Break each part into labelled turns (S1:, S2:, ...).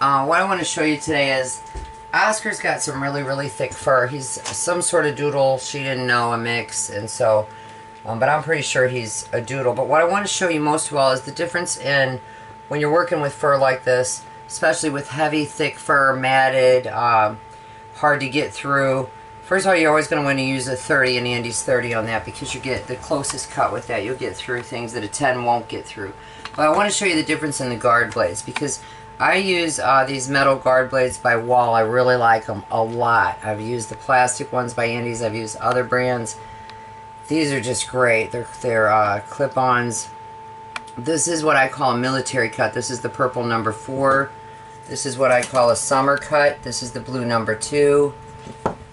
S1: What I want to show you today is Oscar's got some really thick fur. He's some sort of doodle. She didn't know, a mix, and so, but I'm pretty sure he's a doodle. But what I want to show you most of all is the difference in when you're working with fur like this, especially with heavy, thick fur, matted, hard to get through. First of all, you're always going to want to use a 30, and Andy's 30 on that, because you get the closest cut with that. You'll get through things that a 10 won't get through. But I want to show you the difference in the guard blades, because I use these metal guard blades by Wahl. I really like them a lot. I've used the plastic ones by Andy's. I've used other brands. These are just great. They're clip-ons. This is what I call a military cut. This is the purple number 4. This is what I call a summer cut. This is the blue number 2.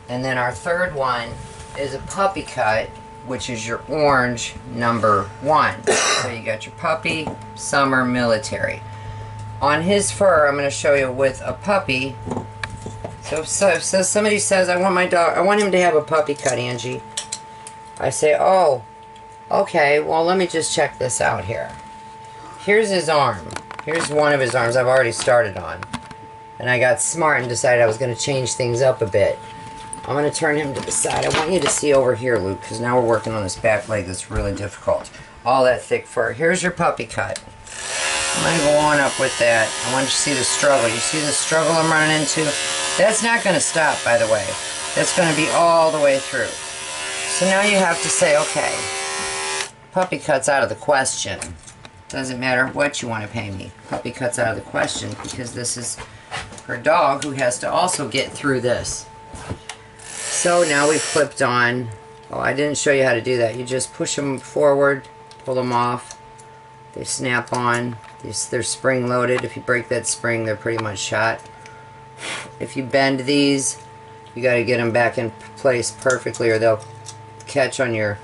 S1: And then our third one is a puppy cut, which is your orange number 1. So you got your puppy, summer, military. On his fur, I'm going to show you with a puppy. So somebody says, I want him to have a puppy cut, Angie. I say, oh, okay, well, let me just check this out here. Here's his arm. Here's one of his arms I've already started on. And I got smart and decided I was going to change things up a bit. I'm going to turn him to the side. I want you to see over here, Luke, because now we're working on this back leg that's really difficult. All that thick fur. Here's your puppy cut. I'm going to go on up with that. I want you to see the struggle. You see the struggle I'm running into? That's not going to stop, by the way. That's going to be all the way through. So now you have to say, okay, puppy cut's out of the question. Doesn't matter what you want to pay me. Puppy cut's out of the question, because this is her dog who has to also get through this. So now we've clipped on. Oh, I didn't show you how to do that. You just push them forward, pull them off. They snap on. They're spring loaded. If you break that spring, they're pretty much shot. If you bend these, you got to get them back in place perfectly, or they'll catch on your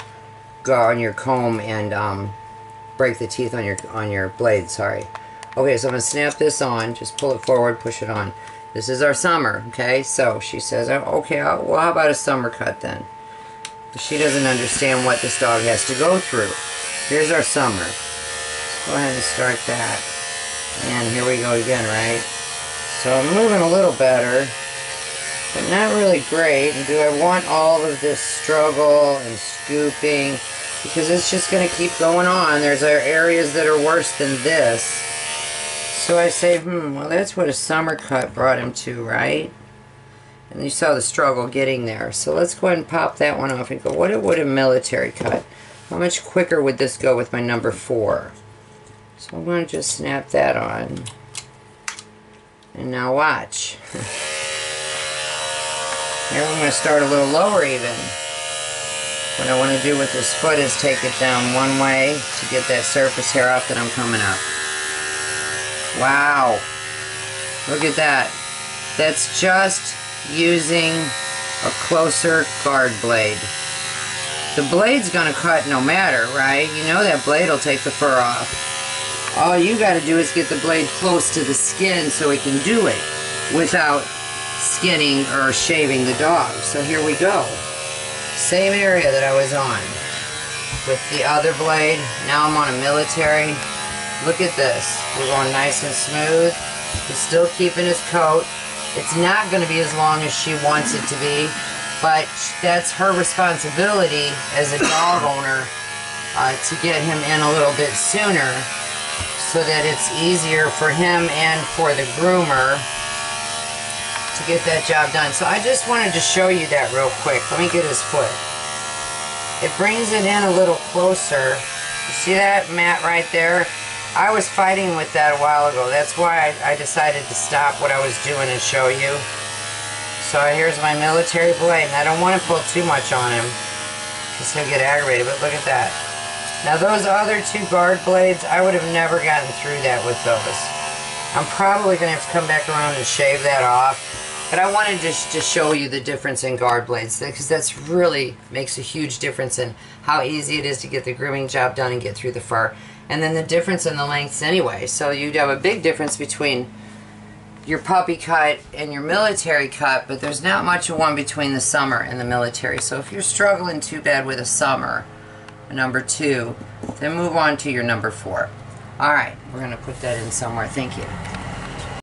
S1: comb and break the teeth on your blade. Sorry. Okay, so I'm gonna snap this on. Just pull it forward, push it on. This is our summer, okay? So she says, okay, well, how about a summer cut then? But she doesn't understand what this dog has to go through. Here's our summer. Let's go ahead and start that. And here we go again, right? So I'm moving a little better, but not really great. And do I want all of this struggle and scooping? Because it's just going to keep going on. There's areas that are worse than this. So I say, well, that's what a summer cut brought him to, right? And you saw the struggle getting there. So let's go ahead and pop that one off and go, what would a military cut? How much quicker would this go with my number 4? So I'm going to just snap that on. And now watch. Here I'm going to start a little lower even. What I want to do with this foot is take it down one way to get that surface hair off that I'm coming up. Wow. Look at that. That's just using a closer guard blade. The blade's going to cut no matter, right? You know that blade will take the fur off. All you got to do is get the blade close to the skin so it can do it without skinning or shaving the dog. So here we go. Same area that I was on with the other blade. Now I'm on a military. Look at this. We're going nice and smooth. He's still keeping his coat. It's not going to be as long as she wants it to be, but that's her responsibility as a dog owner to get him in a little bit sooner so that it's easier for him and for the groomer to get that job done. So I just wanted to show you that real quick. Let me get his foot. It brings it in a little closer. You see that mat right there? I was fighting with that a while ago. That's why I decided to stop what I was doing and show you. So here's my military blade, and I don't want to pull too much on him because he'll get aggravated, but look at that. Now those other 2 guard blades, I would have never gotten through that with those. I'm probably going to have to come back around and shave that off. But I wanted to show you the difference in guard blades, because that's really makes a huge difference in how easy it is to get the grooming job done and get through the fur. And then the difference in the lengths anyway. So you'd have a big difference between your puppy cut and your military cut, but there's not much of one between the summer and the military. So if you're struggling too bad with a summer, a number 2, then move on to your number 4. Alright, we're going to put that in somewhere. Thank you.